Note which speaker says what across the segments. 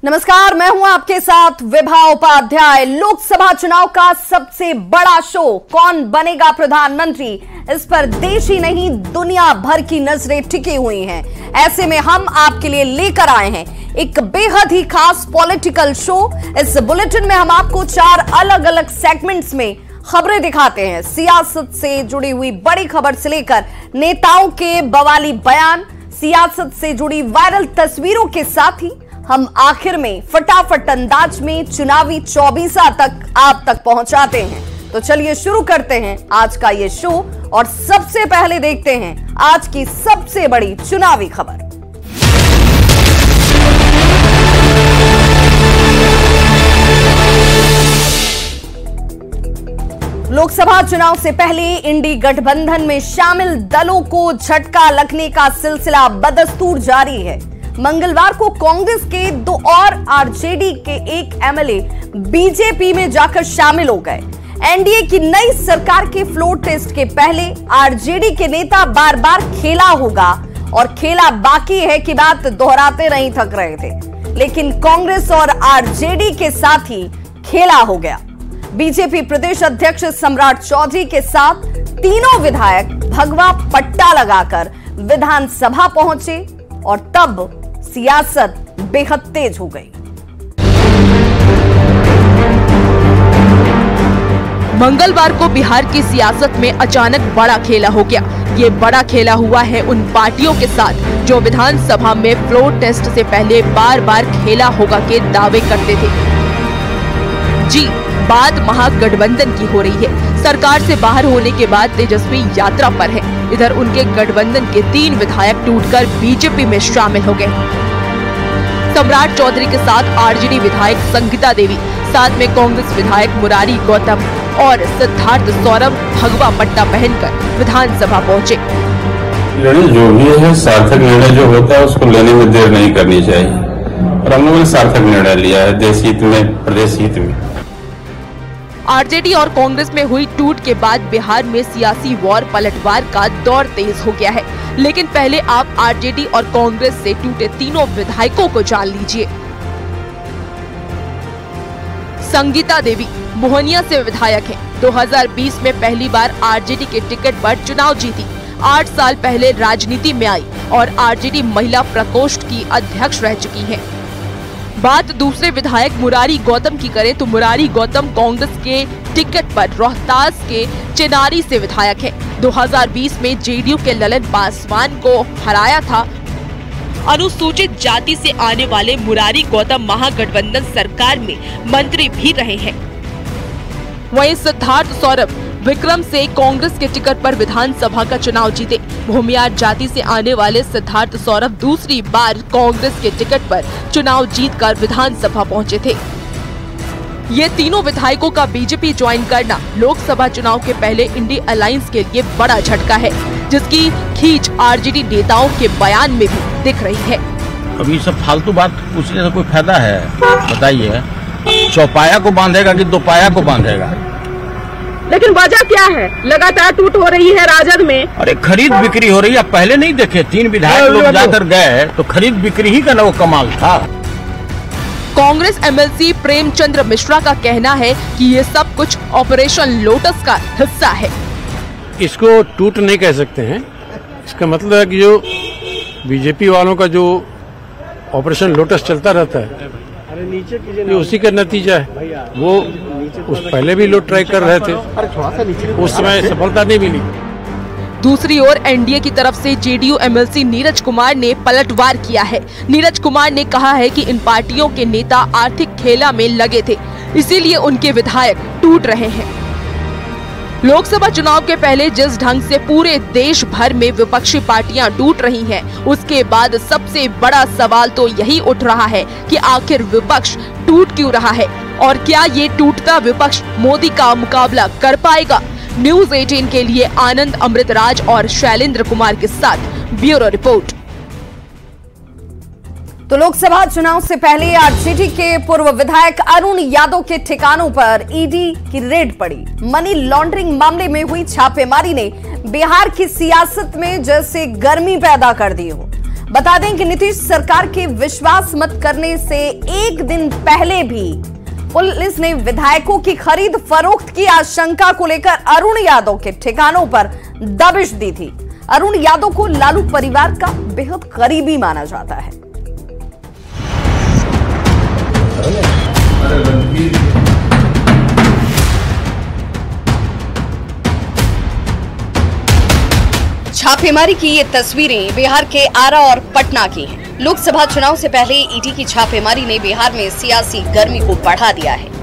Speaker 1: नमस्कार, मैं हूं आपके साथ विभा उपाध्याय। लोकसभा चुनाव का सबसे बड़ा शो, कौन बनेगा प्रधानमंत्री, इस पर देश ही नहीं दुनिया भर की नजरें टिकी हुई हैं। ऐसे में हम आपके लिए लेकर आए हैं एक बेहद ही खास पॉलिटिकल शो। इस बुलेटिन में हम आपको 4 अलग अलग सेगमेंट्स में खबरें दिखाते हैं। सियासत से जुड़ी हुई बड़ी खबर से लेकर नेताओं के बवाली बयान, सियासत से जुड़ी वायरल तस्वीरों के साथ ही हम आखिर में फटाफट अंदाज में चुनावी 24 तक आप तक पहुंचाते हैं। तो चलिए शुरू करते हैं आज का ये शो और सबसे पहले देखते हैं आज की सबसे बड़ी चुनावी खबर। लोकसभा चुनाव से पहले इंडी गठबंधन में शामिल दलों को झटका लगने का सिलसिला बदस्तूर जारी है। मंगलवार को कांग्रेस के 2 और आरजेडी के 1 एमएलए बीजेपी में जाकर शामिल हो गए। एनडीए की नई सरकार के फ्लोर टेस्ट के पहले आरजेडी के नेता बार बार खेला होगा और खेला बाकी है की बात दोहराते नहीं थक रहे थे, लेकिन कांग्रेस और आरजेडी के साथ ही खेला हो गया। बीजेपी प्रदेश अध्यक्ष सम्राट चौधरी के साथ तीनों विधायक भगवा पट्टा लगाकर विधानसभा पहुंचे और तब सियासत बेहद तेज हो गई।
Speaker 2: मंगलवार को बिहार की सियासत में अचानक बड़ा खेला हो गया। ये बड़ा खेला हुआ है उन पार्टियों के साथ जो विधानसभा में फ्लोर टेस्ट से पहले बार बार खेला होगा के दावे करते थे। जी, बात महागठबंधन की हो रही है। सरकार से बाहर होने के बाद तेजस्वी यात्रा पर है। इधर उनके गठबंधन के 3 विधायक टूटकर बीजेपी में शामिल हो गए। सम्राट चौधरी के साथ आरजेडी विधायक संगीता देवी, साथ में कांग्रेस विधायक मुरारी गौतम और सिद्धार्थ सौरभ भगवा पट्टा पहनकर विधानसभा पहुंचे।
Speaker 3: जो भी है सार्थक निर्णय जो होता है उसको लेने में देर नहीं करनी चाहिए और हम लोगों ने सार्थक निर्णय लिया है देश हित में, प्रदेश हित में।
Speaker 2: आरजेडी और कांग्रेस में हुई टूट के बाद बिहार में सियासी वॉर पलटवार का दौर तेज हो गया है। लेकिन पहले आप आरजेडी और कांग्रेस से टूटे तीनों विधायकों को जान लीजिए। संगीता देवी मोहनिया से विधायक हैं। 2020 में पहली बार आरजेडी के टिकट पर चुनाव जीती। 8 साल पहले राजनीति में आई और आरजेडी महिला प्रकोष्ठ की अध्यक्ष रह चुकी हैं। बात दूसरे विधायक मुरारी गौतम की करें तो मुरारी गौतम कांग्रेस के टिकट पर रोहतास के चेनारी से विधायक हैं। 2020 में जेडीयू के ललन पासवान को हराया था। अनुसूचित जाति से आने वाले मुरारी गौतम महागठबंधन सरकार में मंत्री भी रहे हैं। वहीं सिद्धार्थ सौरभ विक्रम से कांग्रेस के टिकट पर विधानसभा का चुनाव जीते। भूमियार जाति से आने वाले सिद्धार्थ सौरभ दूसरी बार कांग्रेस के टिकट पर चुनाव जीतकर विधानसभा पहुंचे थे। ये तीनों विधायकों का बीजेपी ज्वाइन करना लोकसभा चुनाव के पहले इंडी अलायंस के लिए बड़ा झटका है, जिसकी खींच आरजेडी नेताओं के बयान में भी दिख रही है।
Speaker 4: अभी सब फालतू बात पूछने से कोई फायदा है? बताइए, चौपाया को बांधेगा कि दोपाया को बांधेगा?
Speaker 5: लेकिन वजह क्या है? लगातार टूट हो रही है राजद में।
Speaker 4: अरे खरीद बिक्री हो रही है। पहले नहीं देखे 3 विधायक लोग जाकर गए तो खरीद बिक्री ही का ना वो कमाल था।
Speaker 2: कांग्रेस एमएलसी प्रेमचंद्र मिश्रा का कहना है कि ये सब कुछ ऑपरेशन लोटस का हिस्सा है।
Speaker 6: इसको टूट नहीं कह सकते हैं। इसका मतलब है कि जो बीजेपी वालों का जो ऑपरेशन लोटस चलता रहता है ये उसी का नतीजा है। वो उस पहले भी लोग ट्राई कर रहे थे, उस समय सफलता नहीं मिली।
Speaker 2: दूसरी ओर एनडीए की तरफ से जेडीयू एमएलसी नीरज कुमार ने पलटवार किया है। नीरज कुमार ने कहा है कि इन पार्टियों के नेता आर्थिक खेला में लगे थे, इसीलिए उनके विधायक टूट रहे हैं। लोकसभा चुनाव के पहले जिस ढंग से पूरे देश भर में विपक्षी पार्टियां टूट रही हैं, उसके बाद सबसे बड़ा सवाल तो यही उठ रहा है कि आखिर विपक्ष टूट क्यों रहा है और क्या ये टूटता विपक्ष मोदी का मुकाबला कर पाएगा? न्यूज़ 18 के लिए आनंद अमृतराज और शैलेंद्र कुमार के साथ ब्यूरो रिपोर्ट।
Speaker 1: तो लोकसभा चुनाव से पहले आरजेडी के पूर्व विधायक अरुण यादव के ठिकानों पर ईडी की रेड पड़ी। मनी लॉन्ड्रिंग मामले में हुई छापेमारी ने बिहार की सियासत में जैसे गर्मी पैदा कर दी हो। बता दें कि नीतीश सरकार के विश्वास मत करने से एक दिन पहले भी पुलिस ने विधायकों की खरीद फरोख्त की आशंका को लेकर अरुण यादव के ठिकानों पर दबिश दी थी। अरुण यादव को लालू परिवार का बेहद करीबी माना जाता है। छापेमारी की ये तस्वीरें बिहार के आरा और पटना की हैं। लोकसभा चुनाव से पहले ईडी की छापेमारी ने बिहार में सियासी गर्मी को बढ़ा दिया है।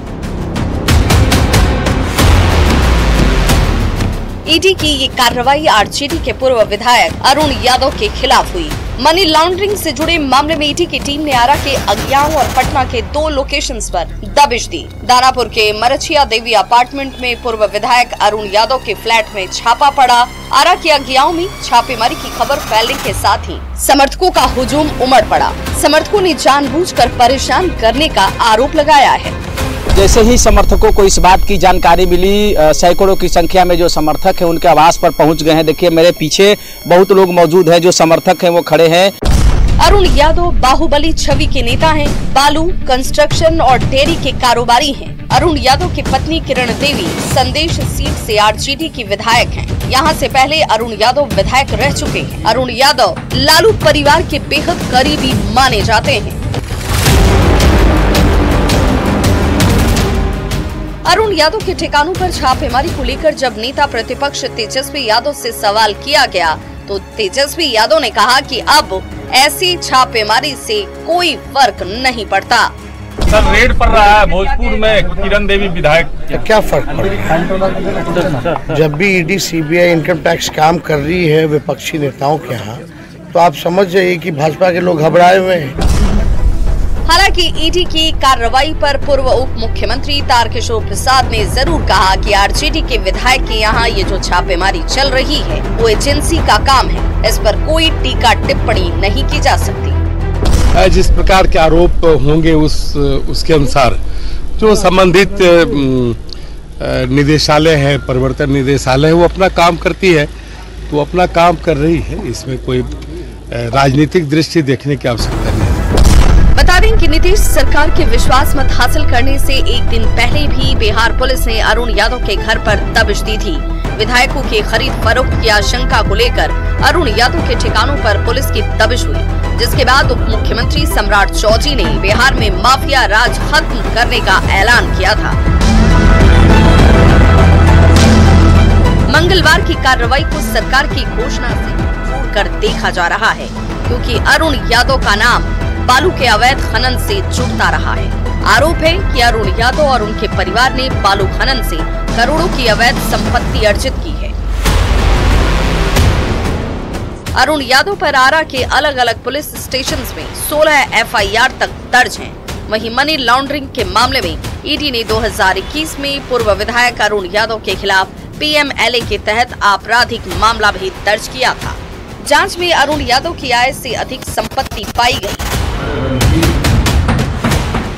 Speaker 1: ईडी की ये कार्रवाई आरजेडी के पूर्व विधायक अरुण यादव के खिलाफ हुई। मनी लॉन्ड्रिंग से जुड़े मामले में ईडी की टीम ने आरा के अज्ञाओं और पटना के 2 लोकेशंस पर दबिश दी। दानापुर के मरछिया देवी अपार्टमेंट में पूर्व विधायक अरुण यादव के फ्लैट में छापा पड़ा। आरा के अज्ञाओं में छापेमारी की खबर फैलने के साथ ही समर्थकों का हुजूम उमड़ पड़ा। समर्थकों ने जानबूझकर परेशान करने का आरोप लगाया है।
Speaker 7: जैसे ही समर्थकों को इस बात की जानकारी मिली, सैकड़ों की संख्या में जो समर्थक हैं उनके आवास पर पहुंच गए हैं। देखिए मेरे पीछे बहुत लोग मौजूद हैं, जो समर्थक हैं वो खड़े हैं।
Speaker 1: अरुण यादव बाहुबली छवि के नेता हैं। बालू, कंस्ट्रक्शन और डेयरी के कारोबारी हैं। अरुण यादव की पत्नी किरण देवी संदेश सीट से आरजेडी की विधायक हैं। यहाँ से पहले अरुण यादव विधायक रह चुके हैं। अरुण यादव लालू परिवार के बेहद करीबी माने जाते हैं। अरुण यादव के ठिकानों पर छापेमारी को लेकर जब नेता प्रतिपक्ष तेजस्वी यादव से सवाल किया गया तो तेजस्वी यादव ने कहा कि अब ऐसी छापेमारी से कोई फर्क नहीं पड़ता।
Speaker 4: सर रेड पड़ रहा है भोजपुर में, किरण देवी विधायक,
Speaker 8: क्या फर्क पड़ रहा है? जब भी ईडी सीबीआई इनकम टैक्स काम कर रही है विपक्षी नेताओं के यहाँ, तो आप समझ जाइए कि भाजपा के लोग घबराए हुए हैं।
Speaker 1: हालांकि ईडी की कार्रवाई पर पूर्व उप मुख्यमंत्री तारकिशोर प्रसाद ने जरूर कहा कि आरजेडी के विधायक के यहाँ ये जो छापेमारी चल रही है वो एजेंसी का काम है। इस पर कोई टीका टिप्पणी नहीं की जा सकती।
Speaker 6: जिस प्रकार के आरोप होंगे उसके अनुसार जो संबंधित निदेशालय है, प्रवर्तन निदेशालय है, वो अपना काम करती है, तो अपना काम कर रही है। इसमें कोई राजनीतिक दृष्टि देखने की आवश्यकता नहीं है।
Speaker 1: बता दें कि नीतीश सरकार के विश्वास मत हासिल करने से एक दिन पहले भी बिहार पुलिस ने अरुण यादव के घर पर दबिश दी थी। विधायकों की खरीद फरोख्त की आशंका को लेकर अरुण यादव के ठिकानों पर पुलिस की दबिश हुई, जिसके बाद उप मुख्यमंत्री सम्राट चौधरी ने बिहार में माफिया राज खत्म करने का ऐलान किया था। मंगलवार की कार्रवाई को सरकार की घोषणा से जोड़कर देखा जा रहा है, क्योंकि अरुण यादव का नाम बालू के अवैध खनन से जुड़ता रहा है। आरोप है कि अरुण यादव और उनके परिवार ने बालू खनन से करोड़ों की अवैध संपत्ति अर्जित की है। अरुण यादव पर आरा के अलग अलग पुलिस स्टेशंस में 16 एफआईआर तक दर्ज हैं। वहीं मनी लॉन्ड्रिंग के मामले में ईडी ने 2021 में पूर्व विधायक अरुण यादव के खिलाफ पीएमएलए के तहत आपराधिक मामला भी दर्ज किया था। जांच में अरुण यादव की आय से अधिक संपत्ति पाई गई।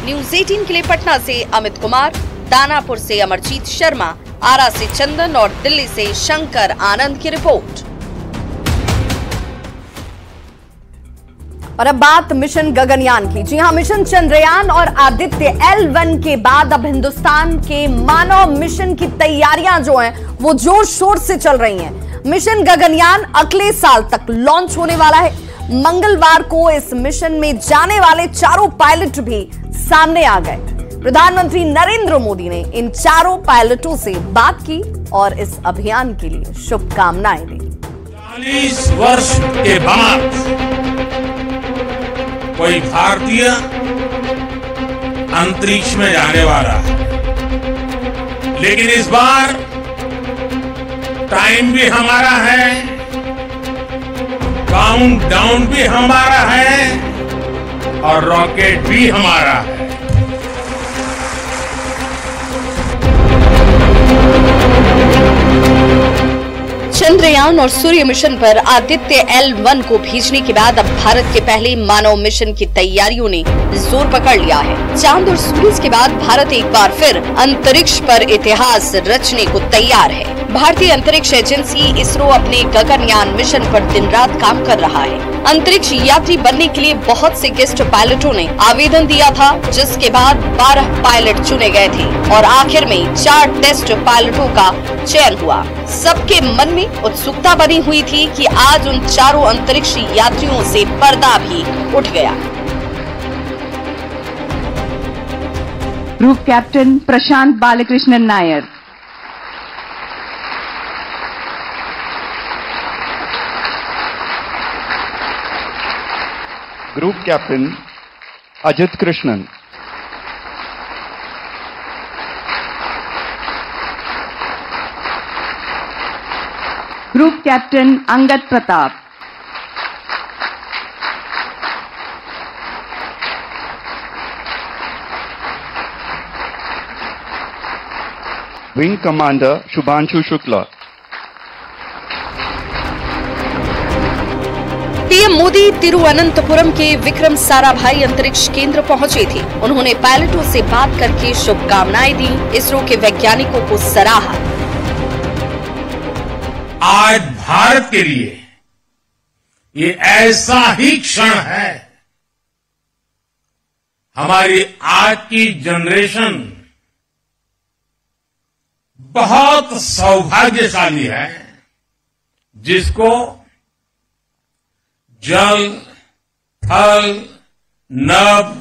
Speaker 1: न्यूज़ 18 के लिए पटना से अमित कुमार, दानापुर से अमरजीत शर्मा, आरा से चंदन और दिल्ली से शंकर आनंद की रिपोर्ट। और अब बात मिशन गगनयान की। जी हां, मिशन चंद्रयान और आदित्य L1 के बाद अब हिंदुस्तान के मानव मिशन की तैयारियां जो हैं वो जोर शोर से चल रही हैं। मिशन गगनयान अगले साल तक लॉन्च होने वाला है। मंगलवार को इस मिशन में जाने वाले 4 पायलट भी सामने आ गए। प्रधानमंत्री नरेंद्र मोदी ने इन 4 पायलटों से बात की और इस अभियान के लिए शुभकामनाएं दी।
Speaker 9: 40 वर्ष के बाद कोई भारतीय अंतरिक्ष में जाने वाला है, लेकिन इस बार टाइम भी हमारा है, काउंटडाउन भी हमारा है और रॉकेट भी हमारा है।
Speaker 1: चंद्रयान और सूर्य मिशन पर आदित्य L1 को भेजने के बाद अब भारत के पहले मानव मिशन की तैयारियों ने जोर पकड़ लिया है। चांद और सूरज के बाद भारत एक बार फिर अंतरिक्ष पर इतिहास रचने को तैयार है। भारतीय अंतरिक्ष एजेंसी इसरो अपने गगनयान मिशन पर दिन रात काम कर रहा है। अंतरिक्ष यात्री बनने के लिए बहुत से गेस्ट पायलटों ने आवेदन दिया था, जिसके बाद 12 पायलट चुने गए थे और आखिर में 4 टेस्ट पायलटों का चयन हुआ। सबके मन में उत्सुकता बनी हुई थी कि आज उन चारों अंतरिक्ष यात्रियों से पर्दा भी उठ गया।
Speaker 10: Group captain Prashanth Balakrishnan Nair,
Speaker 11: group captain Ajit Krishnan,
Speaker 10: group captain Angad Pratap,
Speaker 11: wing commander Shubhanshu Shukla.
Speaker 1: PM Modi Thiruvananthapuram के विक्रम साराभाई अंतरिक्ष केंद्र पहुंचे थे। उन्होंने पायलटों से बात करके शुभकामनाएं दी, इसरो के वैज्ञानिकों को सराहा।
Speaker 9: आज भारत के लिए ये ऐसा ही क्षण है। हमारी आज की जनरेशन बहुत सौभाग्यशाली है, जिसको जल, थल, नभ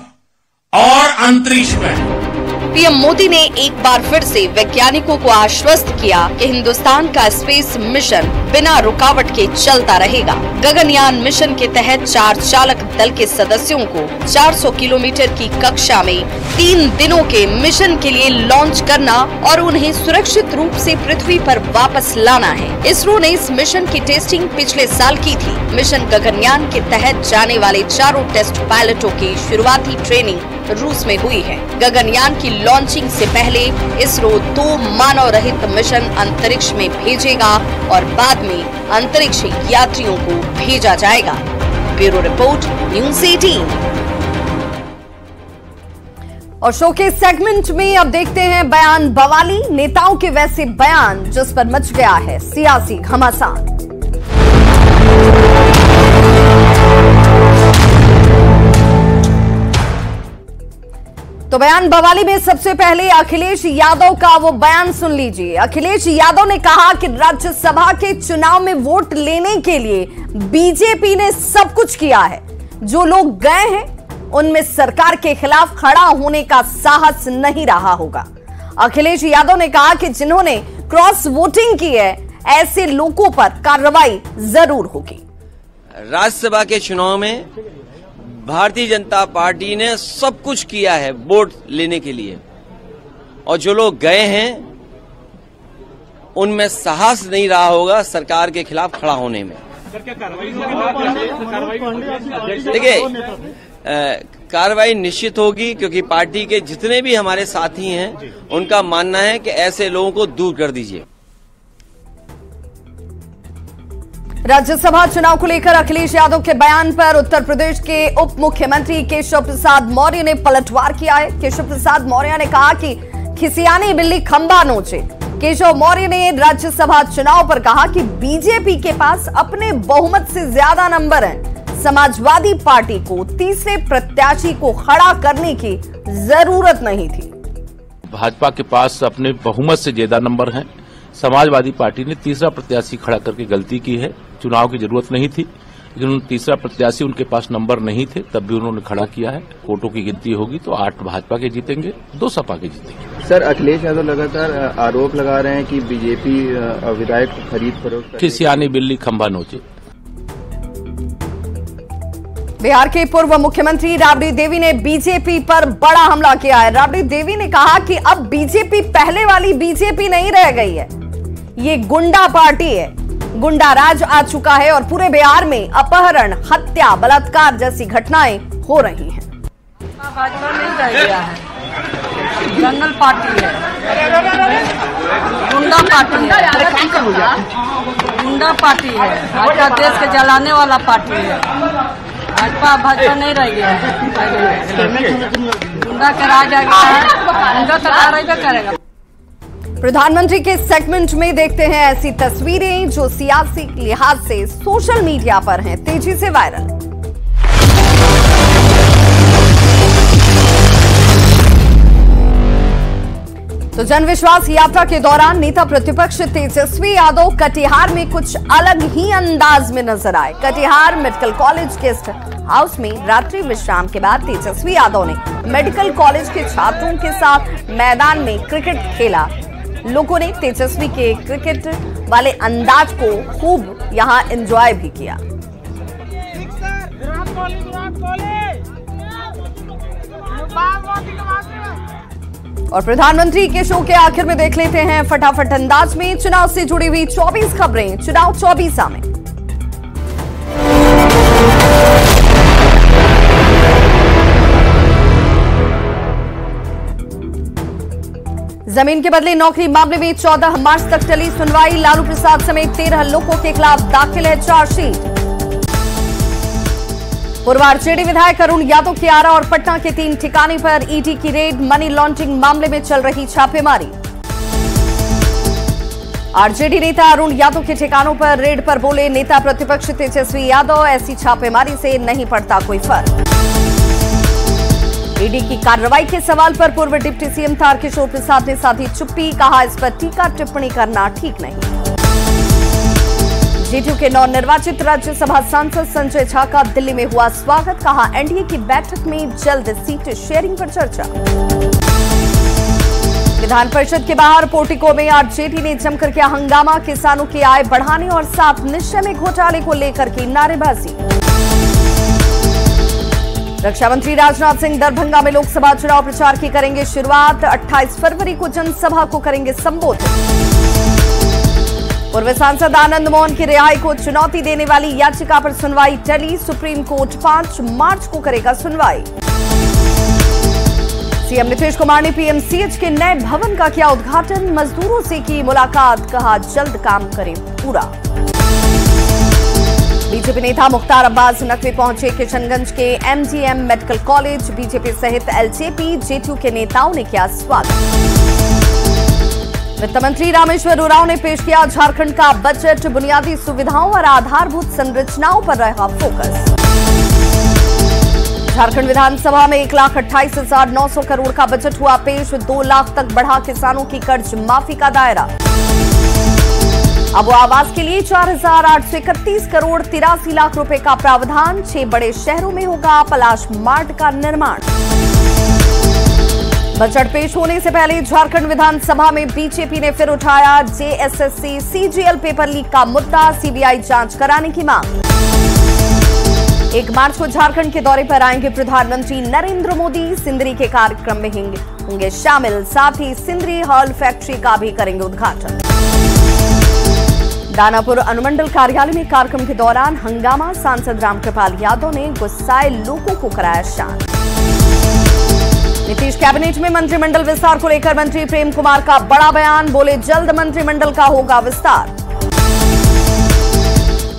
Speaker 9: और अंतरिक्ष में
Speaker 1: पीएम मोदी ने एक बार फिर से वैज्ञानिकों को आश्वस्त किया कि हिंदुस्तान का स्पेस मिशन बिना रुकावट के चलता रहेगा। गगनयान मिशन के तहत 4 चालक दल के सदस्यों को 400 किलोमीटर की कक्षा में 3 दिनों के मिशन के लिए लॉन्च करना और उन्हें सुरक्षित रूप से पृथ्वी पर वापस लाना है। इसरो ने इस मिशन की टेस्टिंग पिछले साल की थी। मिशन गगनयान के तहत जाने वाले चारों टेस्ट पायलटों की शुरुआती ट्रेनिंग रूस में हुई है। गगनयान की लॉन्चिंग से पहले इसरो 2 मानव रहित मिशन अंतरिक्ष में भेजेगा और बाद में अंतरिक्ष यात्रियों को भेजा जाएगा। Bureau report, news 18। और शो के सेगमेंट में अब देखते हैं बयान बवाली, नेताओं के वैसे बयान जिस पर मच गया है सियासी घमासान। तो बयान बवाली में सबसे पहले अखिलेश यादव का वो बयान सुन लीजिए। अखिलेश यादव ने कहा कि राज्यसभा के चुनाव में वोट लेने के लिए बीजेपी ने सब कुछ किया है। जो लोग गए हैं उनमें सरकार के खिलाफ खड़ा होने का साहस नहीं रहा होगा। अखिलेश यादव ने कहा कि जिन्होंने क्रॉस वोटिंग की है ऐसे लोगों पर कार्रवाई जरूर होगी।
Speaker 12: राज्यसभा के चुनाव में भारतीय जनता पार्टी ने सब कुछ किया है वोट लेने के लिए, और जो लोग गए हैं उनमें साहस नहीं रहा होगा सरकार के खिलाफ खड़ा होने में। देखिए, कार्रवाई निश्चित होगी, क्योंकि पार्टी के जितने भी हमारे साथी हैं उनका मानना है कि ऐसे लोगों को दूर कर दीजिए।
Speaker 1: राज्यसभा चुनाव को लेकर अखिलेश यादव के बयान पर उत्तर प्रदेश के उप मुख्यमंत्री केशव प्रसाद मौर्य ने पलटवार किया है। केशव प्रसाद मौर्य ने कहा कि खिसियानी बिल्ली खंबा नोचे। केशव मौर्य ने राज्यसभा चुनाव पर कहा कि बीजेपी के पास अपने बहुमत से ज्यादा नंबर हैं। समाजवादी पार्टी को तीसरे प्रत्याशी को खड़ा करने की जरूरत नहीं थी।
Speaker 4: भाजपा के पास अपने बहुमत से ज्यादा नंबर हैं। समाजवादी पार्टी ने तीसरा प्रत्याशी खड़ा करके गलती की है। चुनाव की जरूरत नहीं थी, लेकिन तीसरा प्रत्याशी उनके पास नंबर नहीं थे, तब भी उन्होंने खड़ा किया है। वोटों की गिनती होगी तो 8 भाजपा के जीतेंगे, 2 सपा के जीतेंगे।
Speaker 11: सर, अखिलेश यादव लगातार आरोप लगा रहे हैं कि बीजेपी विधायक खरीद फरोख्त
Speaker 4: खिसियानी बिल्ली खंभा नोचे।
Speaker 1: बिहार के पूर्व मुख्यमंत्री राबड़ी देवी ने बीजेपी पर बड़ा हमला किया है। राबड़ी देवी ने कहा कि अब बीजेपी पहले वाली बीजेपी नहीं रह गई है, ये गुंडा पार्टी है। गुंडा राज आ चुका है और पूरे बिहार में अपहरण, हत्या, बलात्कार जैसी घटनाएं हो रही हैं।
Speaker 5: भाजपा नहीं रह गया है।
Speaker 13: जंगल पार्टी है, गुंडा पार्टी है, गुंडा पार्टी है, भाजपा देश के जलाने वाला पार्टी है। भाजपा नहीं रह गया है, गुंडा के राज आ गया है, गुंडा तो रहेगा करेगा।
Speaker 1: प्रधानमंत्री के सेगमेंट में देखते हैं ऐसी तस्वीरें जो सियासी लिहाज से सोशल मीडिया पर हैं, तेजी से वायरल। तो जन विश्वास यात्रा के दौरान नेता प्रतिपक्ष तेजस्वी यादव कटिहार में कुछ अलग ही अंदाज में नजर आए। Katihar medical college guest house में रात्रि विश्राम के बाद तेजस्वी यादव ने मेडिकल कॉलेज के छात्रों के साथ मैदान में क्रिकेट खेला। लोगों ने तेजस्वी के क्रिकेट वाले अंदाज को खूब यहां एंजॉय भी किया। और प्रधानमंत्री के शो के आखिर में देख लेते हैं फटाफट अंदाज में चुनाव से जुड़ी हुई 24 खबरें चुनाव 24 में। जमीन के बदले नौकरी मामले में 14 मार्च तक चली सुनवाई। लालू प्रसाद समेत 13 लोगों के खिलाफ दाखिल है चार्जशीट। पूर्व आरजेडी विधायक अरुण यादव के आरा और पटना के 3 ठिकाने पर ईडी की रेड। मनी लॉन्ड्रिंग मामले में चल रही छापेमारी। आरजेडी नेता अरुण यादव के ठिकानों पर रेड पर बोले नेता प्रतिपक्ष तेजस्वी यादव, ऐसी छापेमारी से नहीं पड़ता कोई फर्क। ईडी की कार्रवाई के सवाल पर पूर्व डिप्टी सीएम तारकिशोर प्रसाद ने साधी चुप्पी। कहा इस पर टीका टिप्पणी करना ठीक नहीं। जेडीयू के नवनिर्वाचित राज्यसभा सांसद संजय झा का दिल्ली में हुआ स्वागत। कहा एनडीए की बैठक में जल्द सीट शेयरिंग पर चर्चा। विधान परिषद के बाहर पोर्टिको में आरजेडी ने जमकर किया हंगामा। किसानों की आय बढ़ाने और 7 निश्चय में घोटाले को लेकर की नारेबाजी। रक्षा मंत्री राजनाथ सिंह दरभंगा में लोकसभा चुनाव प्रचार की करेंगे शुरुआत। 28 फरवरी को जनसभा को करेंगे संबोधित। पूर्व सांसद आनंद मोहन की रिहाई को चुनौती देने वाली याचिका पर सुनवाई टली। सुप्रीम कोर्ट 5 मार्च को करेगा सुनवाई। सीएम नीतीश कुमार ने पीएमसीएच के नए भवन का किया उद्घाटन। मजदूरों से की मुलाकात। कहा जल्द काम करें पूरा। बीजेपी नेता मुख्तार अब्बास नकवी पहुंचे किशनगंज के एमजीएम मेडिकल कॉलेज। बीजेपी सहित एलजेपी जेडीयू के नेताओं ने किया स्वागत। वित्त मंत्री रामेश्वर उरांव ने पेश किया झारखंड का बजट। बुनियादी सुविधाओं और आधारभूत संरचनाओं पर रहा फोकस। झारखंड विधानसभा में 1,28,900 करोड़ का बजट हुआ पेश। 2 लाख तक बढ़ा किसानों की कर्ज माफी का दायरा। अब आवास के लिए 4,831 करोड़ 83 लाख रुपए का प्रावधान। 6 बड़े शहरों में होगा पलाश मार्ट का निर्माण। बजट पेश होने से पहले झारखंड विधानसभा में बीजेपी ने फिर उठाया जेएसएससी सीजीएल पेपर लीक का मुद्दा। सीबीआई जांच कराने की मांग। 1 मार्च को झारखंड के दौरे पर आएंगे प्रधानमंत्री नरेंद्र मोदी। सिंदरी के कार्यक्रम में होंगे शामिल। साथ ही सिंदरी हॉल फैक्ट्री का भी करेंगे उद्घाटन। दानापुर अनुमंडल कार्यालय में कार्यक्रम के दौरान हंगामा। सांसद रामकृपाल यादव ने गुस्साए लोगों को कराया शांत। नीतीश कैबिनेट में मंत्रिमंडल विस्तार को लेकर मंत्री प्रेम कुमार का बड़ा बयान। बोले जल्द मंत्रिमंडल का होगा विस्तार।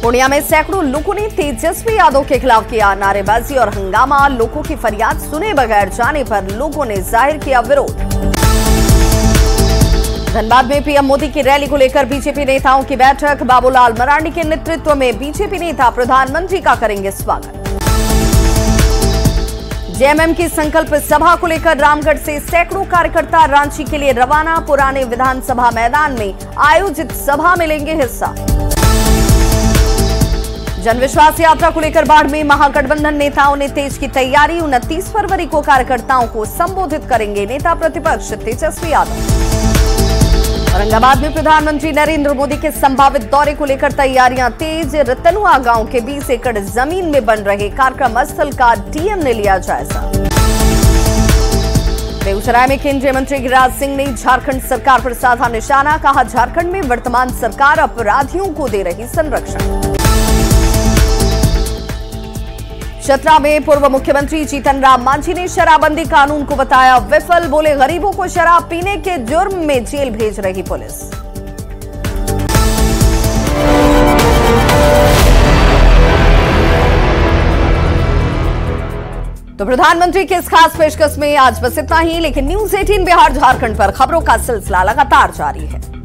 Speaker 1: पूर्णिया में सैकड़ों लोगों ने तेजस्वी यादव के खिलाफ किया नारेबाजी और हंगामा। लोगों की फरियाद सुने बगैर जाने पर लोगों ने जाहिर किया विरोध। धनबाद में पीएम मोदी की रैली को लेकर बीजेपी नेताओं की बैठक। बाबूलाल मरांडी के नेतृत्व में बीजेपी नेता प्रधानमंत्री का करेंगे स्वागत। जेएमएम की संकल्प सभा को लेकर रामगढ़ से सैकड़ों कार्यकर्ता रांची के लिए रवाना। पुराने विधानसभा मैदान में आयोजित सभा में लेंगे हिस्सा। जनविश्वास यात्रा को लेकर बाढ़ में महागठबंधन नेताओं ने तेज की तैयारी। 29 फरवरी को कार्यकर्ताओं को संबोधित करेंगे नेता प्रतिपक्ष तेजस्वी यादव। औरंगाबाद में प्रधानमंत्री नरेंद्र मोदी के संभावित दौरे को लेकर तैयारियां तेज। रतनुआ गांव के 20 एकड़ जमीन में बन रहे कार्यक्रम स्थल का डीएम ने लिया जायजा। बेगूसराय में केंद्रीय मंत्री गिरिराज सिंह ने झारखंड सरकार पर साधा निशाना। कहा झारखंड में वर्तमान सरकार अपराधियों को दे रही संरक्षण। चतरा में पूर्व मुख्यमंत्री जीतन राम मांझी ने शराबबंदी कानून को बताया विफल। बोले गरीबों को शराब पीने के जुर्म में जेल भेज रही पुलिस। तो प्रधानमंत्री की इस खास पेशकश में आज बस इतना ही, लेकिन न्यूज़ 18 बिहार झारखंड पर खबरों का सिलसिला लगातार जारी है।